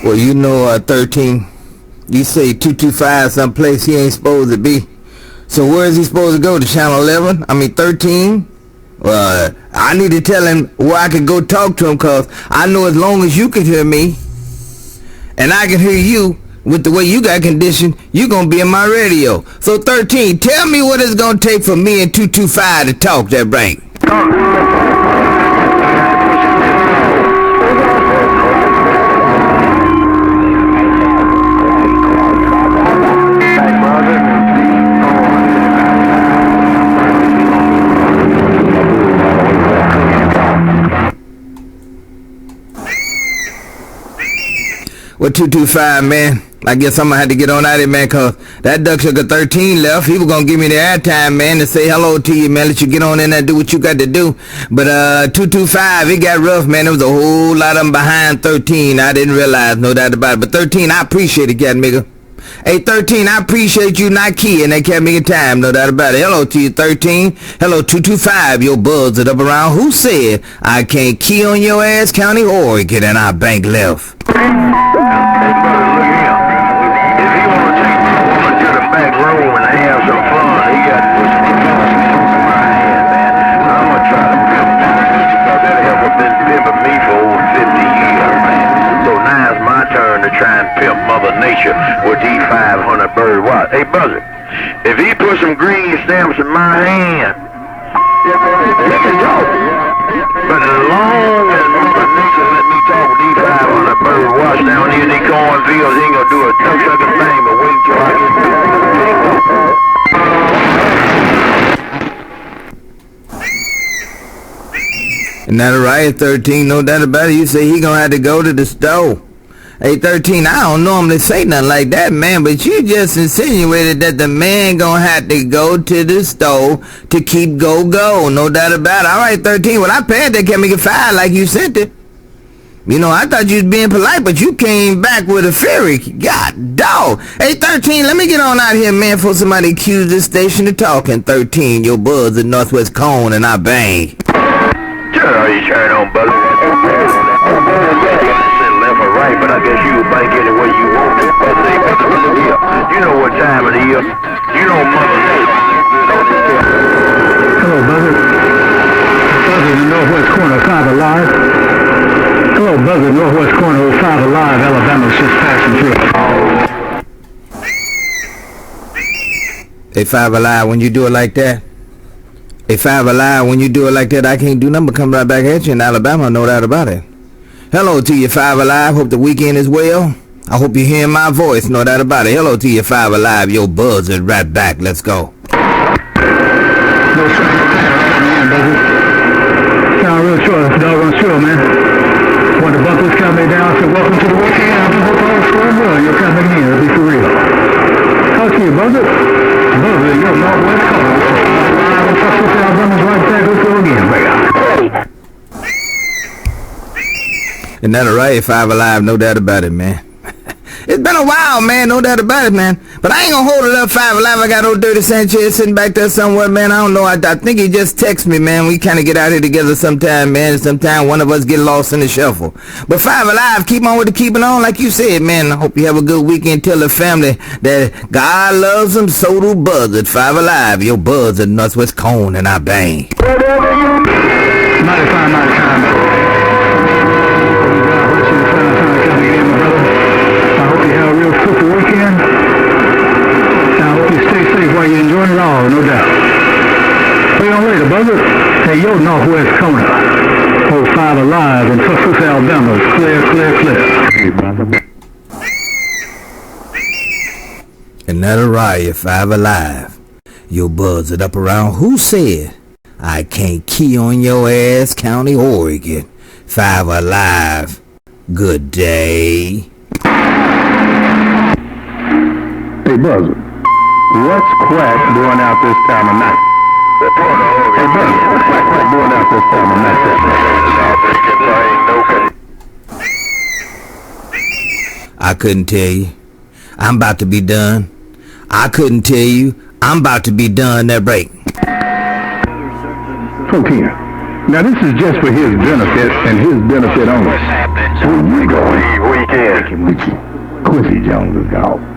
Well, you know, 13, you say 225 someplace he ain't supposed to be. So where is he supposed to go? To channel 11? I mean 13? Well, I need to tell him where I can go talk to him, cause I know as long as you can hear me, and I can hear you, with the way you got conditioned, you gonna be in my radio. So 13, tell me what it's gonna take for me and 225 to talk that break. Well, 225, man, I guess I'm gonna have to get on out of it, man, cause that duck sugar 13 left. He was gonna give me the airtime, man, to say hello to you, man, let you get on in there and do what you got to do. But 225, it got rough, man. There was a whole lot of them behind 13. I didn't realize, no doubt about it. But 13, I appreciate it, cat nigga. Hey, 13, I appreciate you not keying that cat nigga time, no doubt about it. Hello to you, 13. Hello, 225, your buds it up around. Who said I can't key on your ass, County Oregon, and I bank left? Mother Nature with these 500 bird watch. Hey, brother, if he put some green stamps in my hand, he can talk. But as long as Mother Nature let me talk with these 500 bird watch down here in these cornfields, he ain't gonna do a duck-sucking thing but wait till I get Isn't that right, 13? No doubt about it. You say he gonna have to go to the store. Hey, 13, I don't normally say nothing like that, man, but you just insinuated that the man gonna have to go to the store to keep go. No doubt about it. All right, 13, well, I paid that, can't make it 5 like you sent it. You know, I thought you was being polite, but you came back with a fury. God dog. Hey, 13, let me get on out here, man, for somebody accused this station of talking. 13, your buds at Northwest Cone, and I bang. Sure, you turn on, brother. Right, but I guess you would bank any way you want it. You know what time it is. You know Mother Nature. Hello, brother. Brother, the Northwest corner of 5alive. Hello, brother, Northwest corner of 5alive, Alabama's just passing through. Hey, 5alive, when you do it like that. Hey, 5alive, when you do it like that, I can't do nothing but come right back at you in Alabama, no doubt about it. Hello to you, 5alive. Hope the weekend is well. I hope you're hearing my voice, no doubt about it. Hello to you, 5alive. Your buzz is right back. Let's go. No straight man, brother. Sound real short, doggone sure, man. When the buckles come down, say welcome to the weekend. I hope all is going well. You're coming in. It'll be for real. Talk to you, brother. Brother, you're Northwest Corner. Live and trust this album is right there. Let's go again, baby. Isn't that right, 5alive? No doubt about it, man. It's been a while, man. No doubt about it, man. But I ain't gonna hold it up, 5alive. I got old Dirty Sanchez sitting back there somewhere, man. I don't know. I think he just texted me, man. We kind of get out here together sometime, man. Sometime one of us get lost in the shuffle. But 5alive, keep on with the keeping on, like you said, man. I hope you have a good weekend. Tell the family that God loves them, so do Buzz at 5alive. Your Buzz at Northwest Cone, and I bang. Mighty fine, man. You enjoying it all, no doubt. See you on later, brother. Hey, yo, Northwest Corner. Oh, 5alive in Tuscaloosa, Alabama. Clear. Hey, brother. And that right, 5alive. Your buds it up around. Who said I can't key on your ass, County Oregon? 5alive. Good day. Hey, brother. What's Quack doing out this time of night? Hey, brother, what's Quack doing out this time of night? I couldn't tell you. I'm about to be done. I couldn't tell you. I'm about to be done that break. Folk here. Now this is just for his benefit and his benefit only. Where you going? weekend. Quicy Jones is gone.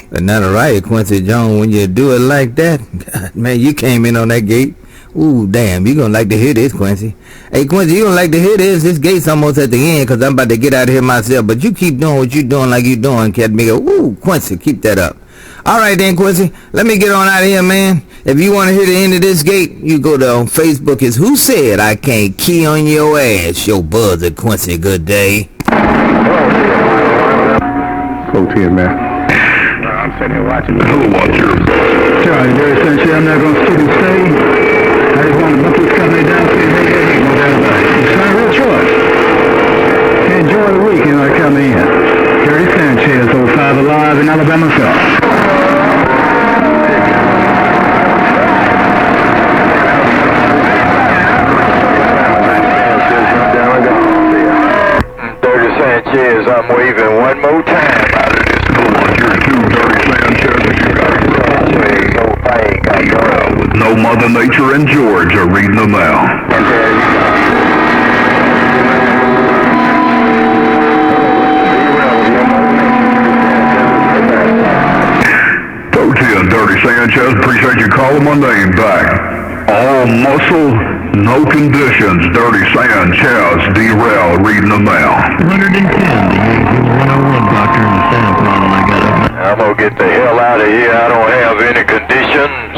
But not a riot, Quincy Jones, when you do it like that. God, man, you came in on that gate. Ooh, damn, you gonna like to hear this, Quincy. Hey, Quincy, you gonna like to hear this. This gate's almost at the end, because I'm about to get out of here myself. But you keep doing what you doing like you doing, Cat Miguel. Ooh, Quincy, keep that up. All right, then, Quincy, let me get on out of here, man. If you want to hear the end of this gate, you go to on Facebook. It's Who Said I Can't Key on Your Ass. Your buzzer, Quincy. Good day. 410, man. I'm sitting here watching. Charlie, Jerry Sanchez, I'm not going to sit and stay. I just want to book this company down, see if they get me. No doubt about it. It's not a real choice. Enjoy the weekend when I come in. Jerry Sanchez, 5alive in Alabama, South. Sanchez, I'm waving one more time out of this school. You're too dirty, Sanchez. You got it. With no Mother Nature and George are reading them out. And Dirty Sanchez, appreciate you calling my name back. All muscle, no conditions. Dirty Sanchez, Drail, reading them out. 110, the 101 doctor in the Santa Clara I got up. I'm gonna get the hell out of here. I don't have any conditions.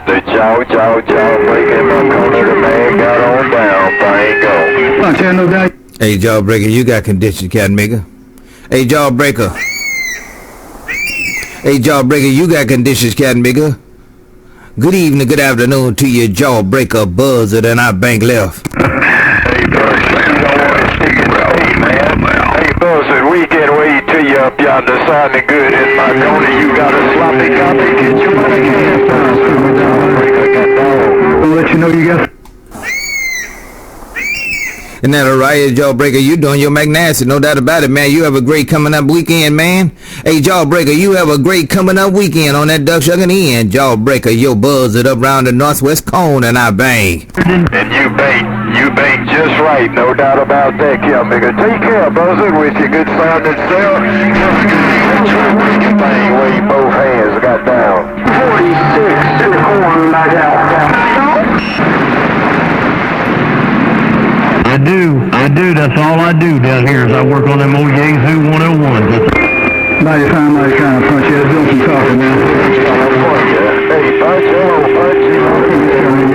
The chow, breaking my corner. The man got on down. Thank go. Punch, I no doubt. Hey, Jawbreaker, you got conditions, Cat Miguel. Hey, Jawbreaker. Hey, Jawbreaker, you got conditions, Cat Miguel. Good evening, good afternoon to you, Jawbreaker buzzer than I bank left. Hey, Buzzer, weekend wait till you up yonder sounding good in my corner. You got a sloppy copy. Get you out again. I'll let you know you got. Isn't that a riot, Jawbreaker? You doing your McNasty, no doubt about it, man. You have a great coming up weekend, man. Hey, Jawbreaker, you have a great coming up weekend on that duck shucking end. Jawbreaker, your buzz it up round the northwest cone and I bang. And you bang just right, no doubt about that, Nigga. Take care, Buzzer, with your good sounding self. Bang, wave both hands, got down. 46 in the corner, knock out. I do, that's all I do down here is I work on them old Yazoo 101s. Mighty fine, mighty kind of punch. Yeah, doing some talking, man. Hey, punch,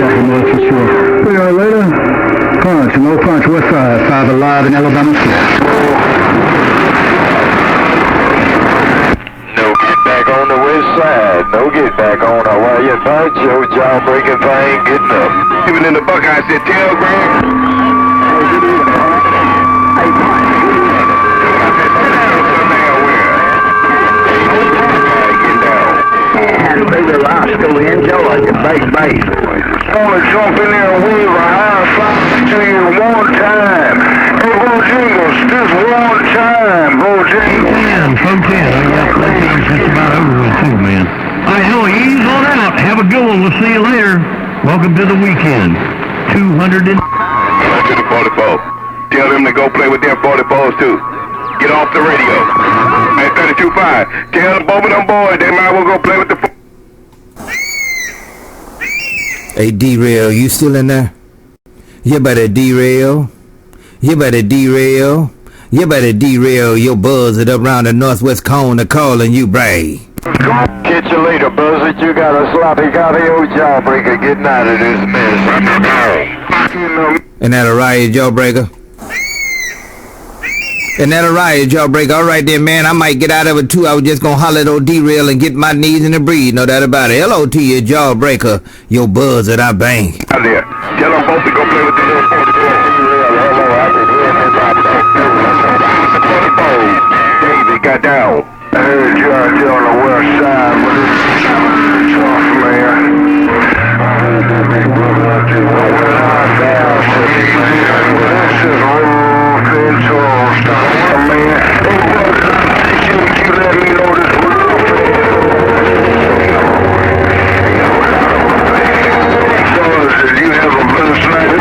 Yeah, for sure. 3 hours later, punch, no punch, west side, 5alive in Alabama. No get back on the west side, no get back on the way you punch, your jaw-breaking thing getting up. Even in the Buckeye said, tell Greg. Baby Roscoe in Georgia, base. Wanna jump in there and wave a high five to you one time. Hey, Bojangles, just one time, Bojangles. 410, I got plenty just about over with too, man. All right, hello, ease on out. Have a good one. We'll see you later. Welcome to the weekend. 200 and... To the 44. Tell them to go play with their 44s too. Get off the radio. At 32.5. Tell both of them boys they might well go play with the... Hey, Drail, you still in there? You better derail. You better derail. You better derail your buzz it up round the northwest cone calling you Bray. Catch you later, Buzzard. You got a sloppy copy old jawbreaker getting out of this mess. And that a riot, Jawbreaker? And that a riot, Jawbreaker? All right then, man. I might get out of it too. I was just gonna holler at old Drail and get my knees in the breed. No doubt about it. Hello to you, Jawbreaker. Your buzz that I bang. Out there. Tell them both to go play with the little 44. David got down. I heard you out there on the west side, but it's off, man. This is real control stuff, man. You let me know this real fast. You have a business night.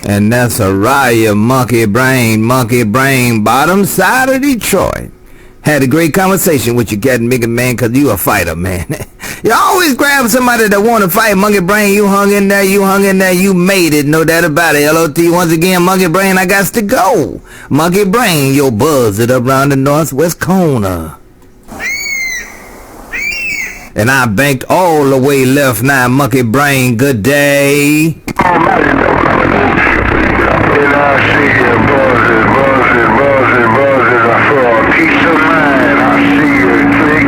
And that's a riot, monkey brain, bottom side of Detroit. Had a great conversation with you, Cat Mickey, man, cause you a fighter, man. You always grab somebody that want to fight, monkey brain. You hung in there, you made it, no doubt about it. LOT once again, monkey brain, I got to go. Monkey brain, yo buzz it up around the northwest corner. And I banked all the way left now, monkey brain, good day. And I see you buzzing. I saw a piece of mind. I see you click.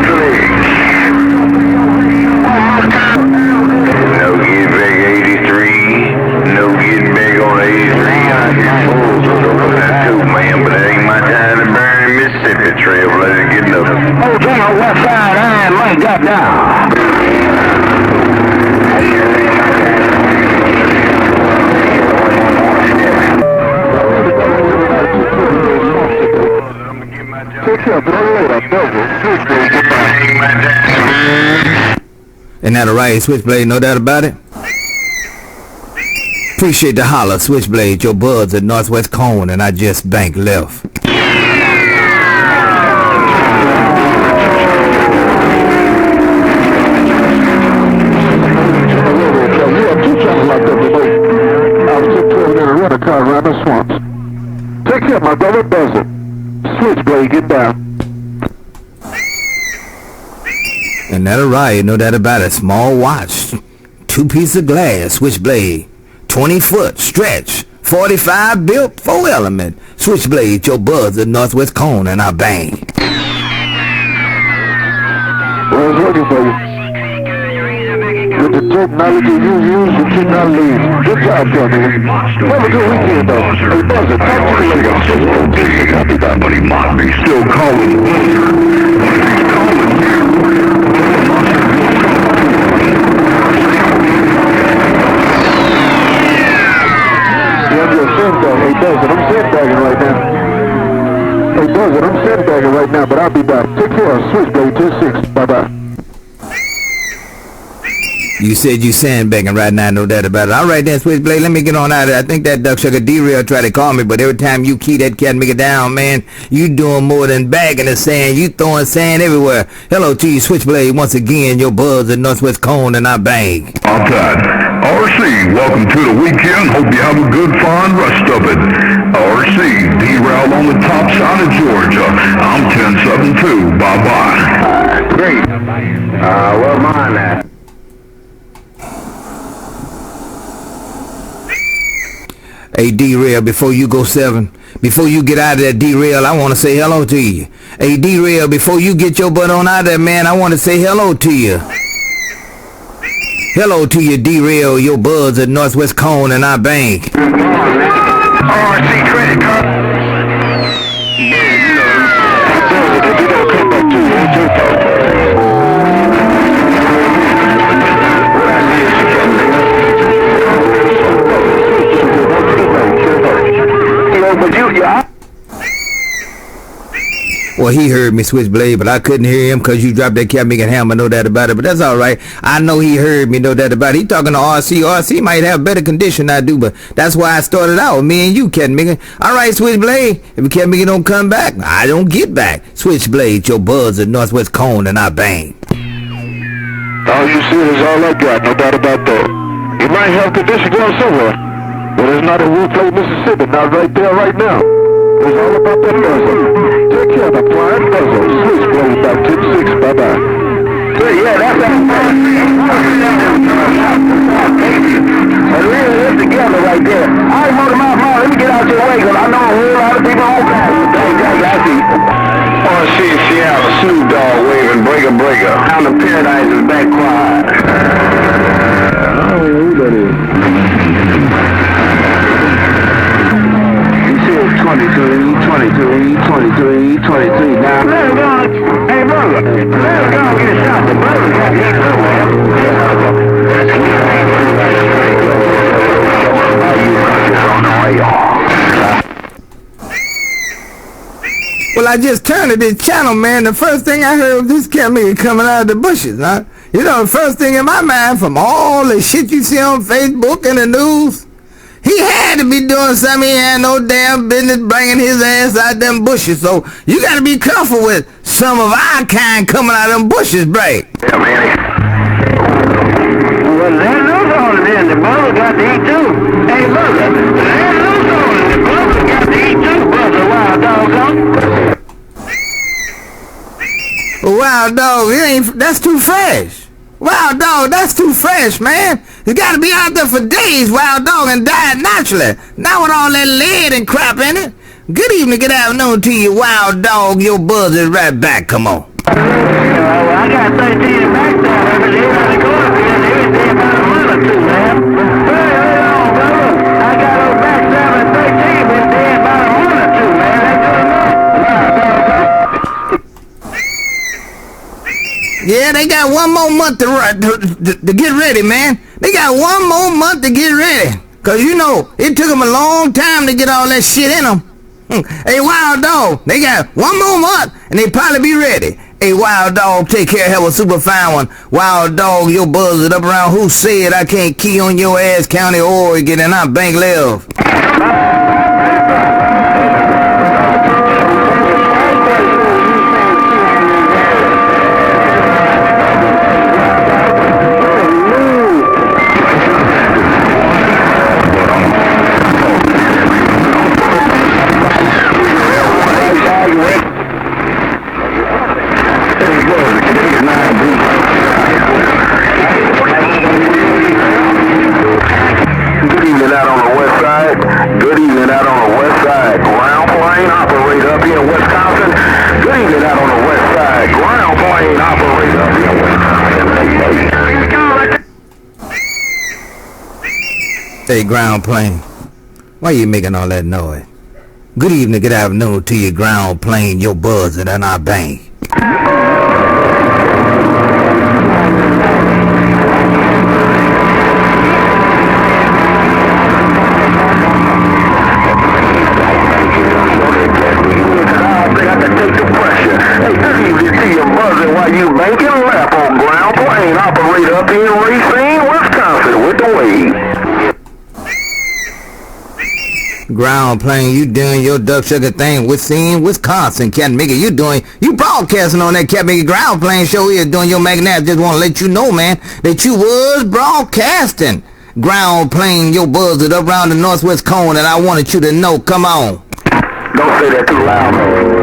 No getting back 83. No getting back on 83. I get fools over that too, man. But it ain't my time to burn the Mississippi Trail. Let it get enough. Oh, down west side, I might got down. And that'll right, Switchblade, no doubt about it. Appreciate the holler, Switchblade, your buds at northwest corner, and I just bank left. Car around the swamps. Take care, my brother, buzz it. Switchblade, get down. And that'll right, no doubt about it. Small watch, 2 pieces of glass, Switchblade, 20 foot stretch, 45 built, 4 element. Switchblade, your buzz at northwest corner, and I bang. Well, it's working for you. With the technology you use, you should not lose. Good job, brother. Have a good weekend, though. Hey, buzz it. Talk to you later. After that, but he mocked me. Still calling. Hey, buzz it. I'm sandbagging right now, but I'll be back. Take care. Switchblade 2-6. Bye-bye. You said you sandbagging right now, no doubt about it. All right then, Switchblade, let me get on out of there. I think that duck sugar Drail tried to call me, but every time you key that cat make it down, man, you doing more than bagging the sand. You throwing sand everywhere. Hello to you, Switchblade, once again, your buzz at northwest corner, and I bang. On time. RC, welcome to the weekend. Hope you have a good, fine rest of it. RC, Drail on the top side of Georgia. I'm 1072. Bye-bye. Great. Where mine at? Hey, Drail, before you go 7, before you get out of that, Drail, I want to say hello to you. Hey, Drail, before you get your butt on out of there, man, I want to say hello to you. Hello to you, Drail, your buds at northwest corner, and I bank. RC credit card. Well, he heard me, Switchblade, but I couldn't hear him because you dropped that cat making hammer, no doubt about it. But that's all right. I know he heard me, no doubt about it. He talking to RC. RC might have better condition than I do, but that's why I started out with me and you, cat making. All right, Switchblade. If cat making don't come back, I don't get back. Switchblade, your buzz at northwest corner, and I bang. All you see is all I got, no doubt about that. You might have condition going somewhere, but it's not in Woodplay, Mississippi, not right there, right now. It's all about that buzzer. Take care of the quiet buzzer. Switchblade back 10-6. Bye-bye. Yeah, that's that. And really live together right there. I ain't motor my mom. Let me get out your way, because I know a whole lot of people on that. Oh, shit, Seattle. Snoop Dogg waving. Breaker. Out of paradise is back quiet. I don't know who that is. 23 now. Hey, brother. Let him go get a shot. The brother got hit Well, I just turned to this channel, man. The first thing I heard was this cat making coming out of the bushes, huh? You know, the first thing in my mind from all the shit you see on Facebook and the news, he had had to be doing something. He had no damn business bringing his ass out them bushes. So you got to be careful with some of our kind coming out of them bushes, Bray. Yeah, man. Well, there's no on it, the brother got to eat too. Hey, brother, there's no on it, the brother got to eat too, brother. Wild dog, dog. Wild dog, that's too fresh. Wild dog, that's too fresh, man. You gotta be out there for days, wild dog, and die naturally. Not with all that lead and crap in it. Good evening, good afternoon to you, wild dog. Your buzz is right back. Come on. I got 13 back there, but they gotta go up here. They was there about a month or two, man. Hey, on, brother. I got those back there at 13, but they about a month or two, man. That's good enough. Yeah, they got one more month to get ready, man. They got one more month to get ready. Cause you know, it took them a long time to get all that shit in them. Hey, wild dog, they got one more month and they probably be ready. Hey, wild dog, take care, have a super fine one. Wild dog, your buzz it up around who said I can't key on your ass, County, Oregon, and I bank left. Hey, ground plane, why you making all that noise? Good evening, good afternoon to you, ground plane, your buzz and our bank. Ground plane, you doing your duck sugar thing with seeing Wisconsin, Captain Mickey. You broadcasting on that Captain Mickey ground plane show here doing your magnet. Just want to let you know, man, that you was broadcasting. Ground plane, your buzz it up around the northwest cone, and I wanted you to know. Come on. Don't say that too loud, man.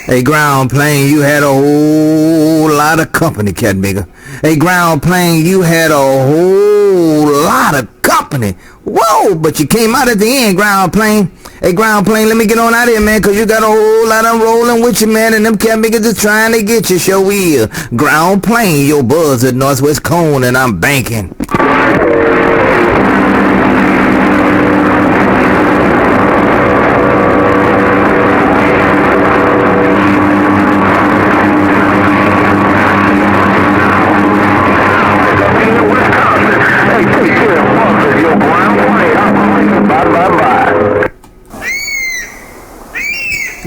Hey, ground plane, you had a whole lot of company, Cat Nigga. Hey, ground plane, you had a whole lot of company. Whoa, but you came out at the end, ground plane. Hey, ground plane, let me get on out of here, man, because you got a whole lot of rolling with you, man, and them Cat Niggas is trying to get you. Show here. Ground plane, your buzz at Northwest Cone, and I'm banking.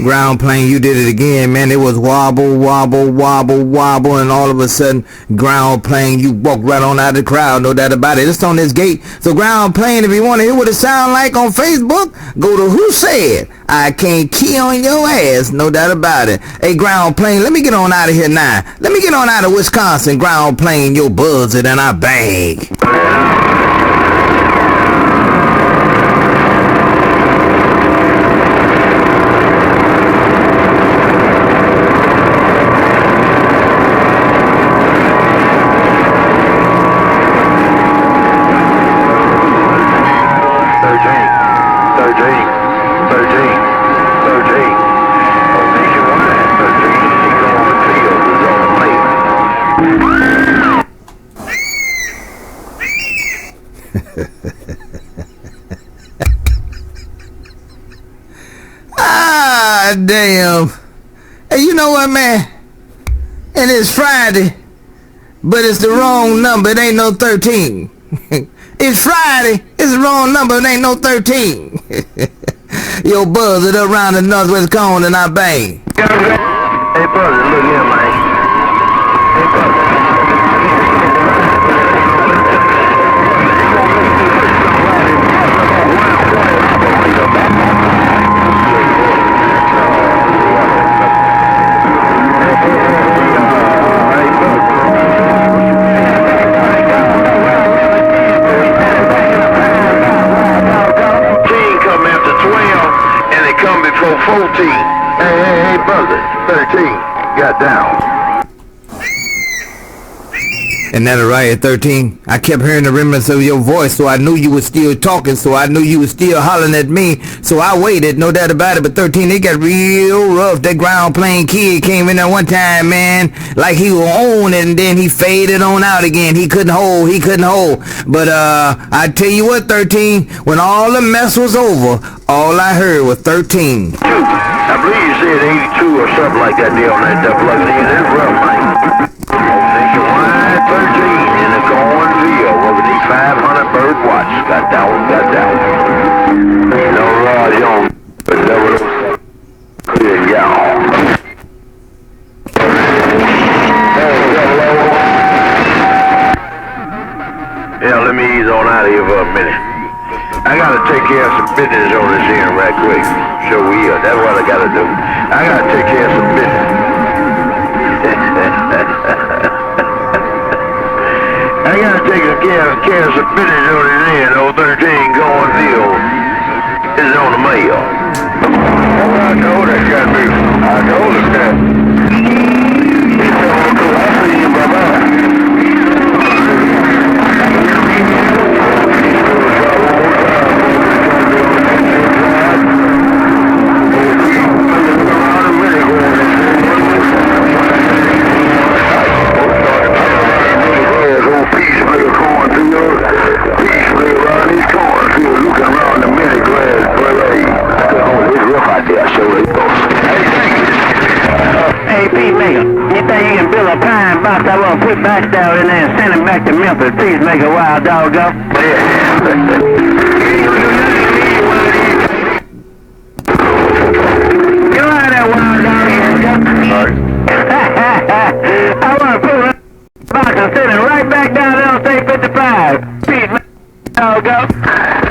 Ground plane, you did it again, man. It was wobble, wobble, wobble, wobble, and all of a sudden, ground plane, you walked right on out of the crowd, no doubt about it. It's on this gate. So ground plane, if you want to hear what it sound like on Facebook, go to Who Said I Can't Key on Your Ass, no doubt about it. Hey, ground plane, let me get on out of here now. Let me get on out of Wisconsin. Ground plane, your buzz it and I bag. Damn. Hey, you know what, man? And it's Friday. but it's the wrong number. It ain't no 13. It's Friday. It's the wrong number. It ain't no 13. Yo, buzz it up around the northwest corner and I bang. Hey, brother, look here, man. Hey, brother. Come before 14. Hey, brother. 13. Got down. And that right at 13, I kept hearing the remnants of your voice, so I knew you was still talking, so I knew you was still hollering at me, so I waited, no doubt about it. But 13, it got real rough. That ground playing kid came in there one time, man, like he was on it, and then he faded on out again. He couldn't hold. But I tell you what, 13, when all the mess was over, all I heard was 13. I believe you said 82 or something like that deal on that plug. That's rough, man. Nationwide 13 in the cornfield over the 500 bird watch. Got down. No rod on, but that was clear, y'all. Yeah, let me ease on out of here for a minute. I gotta take care of some business on this here right quick. So that's what I gotta do. I gotta take care of some business. I gotta take care of some business on this here. No 13 going deal is on the mail. I know that got me. I know that. I see you, bye-bye. I want to put back down in there and send him back to Memphis. Please make a wild dog go. Get out of that wild dog. I want to put him back and send him right back down there on State 55. Please make a wild dog go.